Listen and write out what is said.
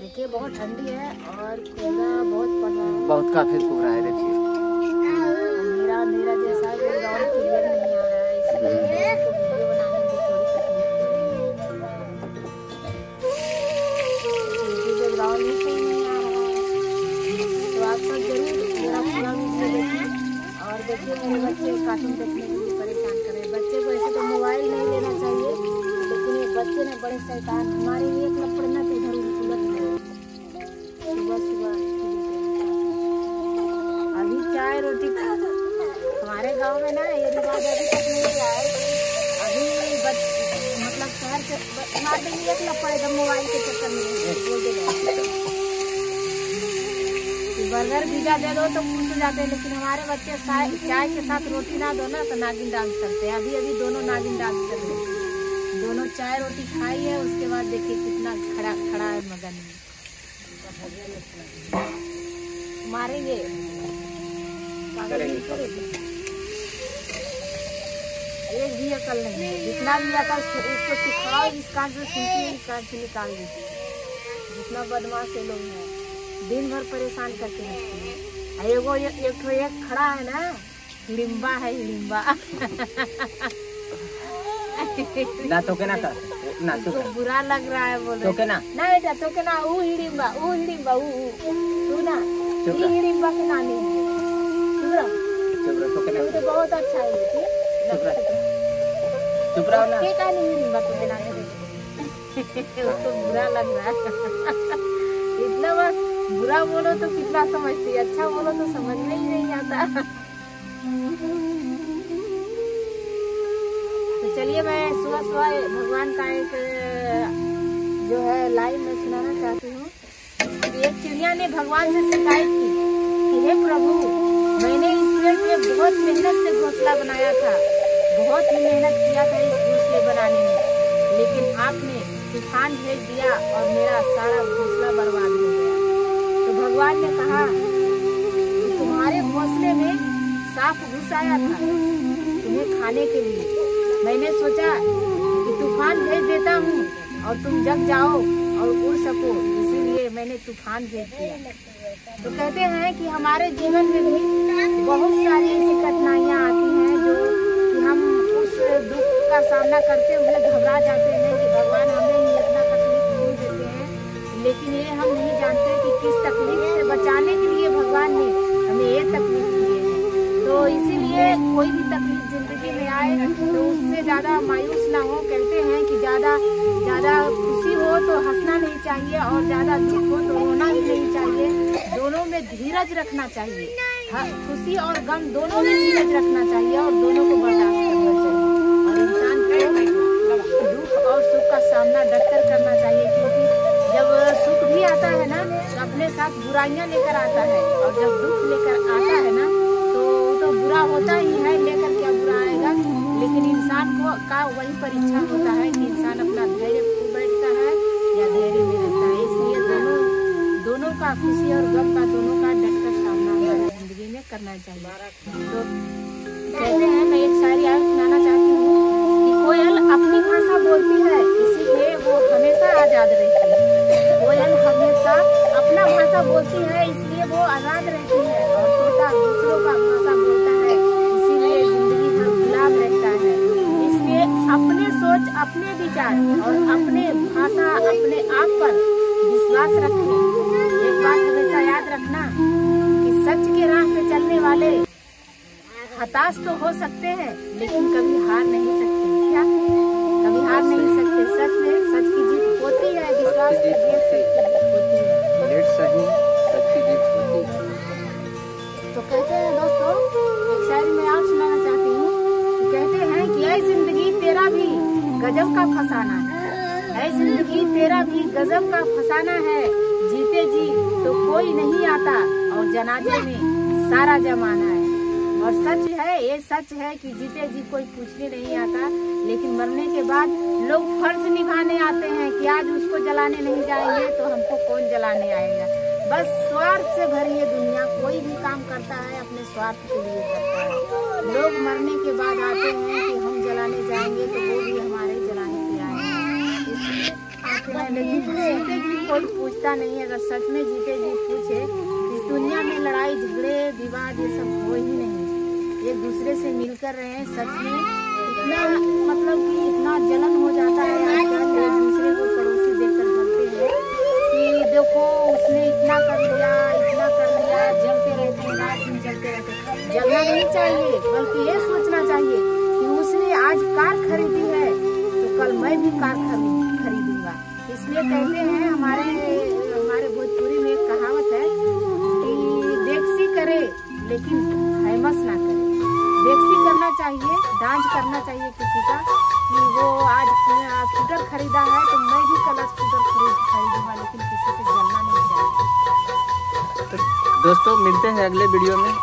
देखिए बहुत ठंडी है और कोहरा बहुत पड़ रहा है, बहुत काफी कोहरा है। देखिए अंधेरा अंधेरा जैसा है, बैकग्राउंड क्लियर नहीं आ रहा है, इसलिए तो वीडियो बनाने में थोड़ी तकलीफ हो रही है क्योंकि बैकग्राउंड ही सही नहीं आ रहा है। तो आप सब जरूर मेरा पूरा वीडियो देखिए और देखिए मेरे बच्चे कार्टून देखने के लिए परेशान कर रहे हैं। बच्चे को ऐसे तो मोबाइल नहीं लेना चाहिए, लेकिन ये बच्चे ने बड़े शैतान, हमारे लिए एक लपड़ ना तो इधर उलट गए सुबह सुबह। अभी चाय रोटी हमारे गांव में ना ये रिवाज अभी तक नहीं किया है। अभी मतलब शहर के मार देंगे एक लपड़ एकदम मोबाइल के चक्कर में बोल दे बर्गर पिज्जा दे दो तो खुश हो जाते हैं, लेकिन हमारे बच्चे चाय के साथ रोटी ना दो ना तो नागिन डांस करते हैं। अभी अभी दोनों नागिन डांस कर रहे हैं, दोनों चाय रोटी खाई है, उसके बाद देखिए कितना खड़ा है मगन में। मारेंगे एक भी अकल नहीं है, जितना भी अकल इसको सिखाओ, इस कान से सुनती है इस कान से निकाल देती है। जितना बदमाश ये लोग हैं दिन भर परेशान करके रखते हैं। एगो एक खड़ा है ना, हिडिम्बा है, हिडिम्बा ना तो के ना का ना तो बुरा लग रहा है बोल तो के ना ना बेटा, तो के ना वो हिडिम्बा तू ना ये हिडिम्बा के नानी तो के ना तो बहुत अच्छा है। चुप रहो ना, के का नहीं हिडिम्बा तो के नानी तो बुरा लग रहा है। इतना बार बुरा बोलो तो कितना समझती है, अच्छा बोलो तो समझ में ही नहीं आता। तो चलिए मैं सुबह सुबह भगवान का एक जो है लाइव में सुनाना चाहती हूँ। एक चिड़िया ने भगवान से शिकायत की कि हे प्रभु, मैंने इस पेड़ पे बहुत मेहनत से घोंसला बनाया था, बहुत ही मेहनत किया था इस घोंसले बनाने में, लेकिन आपने तूफान भेज दिया और मेरा सारा घोंसला बर्बाद हो गया। तो भगवान ने कहा कि तुम्हारे घोंसले में सांप घुस आया था तुम्हें खाने के लिए, मैंने सोचा कि तूफान भेज देता हूँ और तुम जग जाओ और उड़ सको, इसीलिए मैंने तूफान भेज दिया। तो कहते हैं कि हमारे जीवन में भी बहुत सारी ऐसी कठिनाइयाँ आती हैं जो कि हम उस दुख का सामना करते हुए घबरा जाते हैं कि भगवान हमें ही इतना तकलीफ क्यों देते हैं, लेकिन ये हम नहीं जानते कि किस तकलीफ से बचाने के लिए भगवान ने हमें ये तकलीफ दी है। तो इसीलिए कोई भी तकलीफ जिंदगी में आए तो उससे ज़्यादा मायूस ना हो। कहते हैं कि ज़्यादा खुशी हो तो हंसना नहीं चाहिए और ज़्यादा दुख हो तो रोना भी नहीं चाहिए, दोनों में धीरज रखना चाहिए। खुशी और गम दोनों में धीरज रखना चाहिए और दोनों को बर्दाश्त करना चाहिए और इंसान को दुख और सुख का सामना डटकर करना चाहिए, क्योंकि जब सुख भी आता है ना तो अपने साथ बुराइयां लेकर आता है, और जब दुख लेकर आता है ना तो बुरा होता ही है, लेकर क्या बुरा आएगा। लेकिन इंसान को का वही परीक्षा होता है कि इंसान अपना धैर्य खो बैठता है या धैर्य में रहता है। इसलिए दोनों का, खुशी और गम का, दोनों का डटकर सामना हमारी जिंदगी में करना चाहिए। तो कहते हैं, मैं एक शायरी आज सुनाना चाहती हूँ कि कोयल अपनी भाषा बोलती है इसीलिए वो हमेशा आजाद रहती है। कोयल हमेशा अपना भाषा बोलती है इसलिए वो आजाद रहती है, और तोता दूसरों का भाषा बोलता है इसीलिए जिंदगी भर गुलाम रहता है। इसलिए अपने सोच, अपने विचार और अपने भाषा, अपने आप पर विश्वास रखें। एक बात हमेशा याद रखना कि सच के राह पे चलने वाले हताश तो हो सकते हैं लेकिन कभी हार नहीं सकते। क्या कभी हार नहीं सकते? सच में सच की जीत होती है, विश्वास की जीत होती है, लेट सही सच की जीत होती है। तो कहते हैं दोस्तों, एक शायरी मैं आप सुनाना चाहती हूँ। कहते हैं कि ऐ जिंदगी तेरा भी गजब का फसाना है, ऐ जिंदगी तेरा भी गजब का फसाना है, जीते जी तो कोई नहीं आता और जनाजे में सारा जमाना है। और सच है, ये सच है कि जीते जी कोई पूछने नहीं आता, लेकिन मरने के बाद लोग फर्ज निभाने आते हैं कि आज उसको जलाने नहीं जाएंगे तो हमको कौन जलाने आएगा। बस स्वार्थ से भरी है दुनिया, कोई भी काम करता है अपने स्वार्थ के लिए करता है। लोग मरने के बाद आते हैं कि हम जलाने जाएंगे तो वो भी हमारे जलाने के आएंगे। इसलिए रहते हैं, लेकिन जीते जी कोई पूछता नहीं है। अगर सच में जीते जी पूछे, इस दुनिया में लड़ाई झगड़े विवाद ये सब हो ही नहीं। एक दूसरे से मिलकर रहे, सच में इतना मतलब कि इतना जलन हो जाता है आजकल, एक दूसरे को पड़ोसी देखकर जलते हैं कि देखो उसने इतना कर लिया, जलते रहते हैं, रात दिन जलते रहते हैं। जलना नहीं चाहिए, बल्कि ये सोचना चाहिए कि उसने आज कार खरीदी है तो कल मैं भी कार खरीदूंगा। इसलिए कहते हैं हमारे भोजपुरी में एक कहावत है कि देखसी करे लेकिन हैमस ना करे। देखसी करना चाहिए, डांस करना चाहिए किसी का कि वो आज स्कूटर खरीदा है तो मैं भी कल स्कूटर खरीदूंगा, लेकिन किसी से जलना नहीं चाहिए। तो दोस्तों मिलते हैं अगले वीडियो में।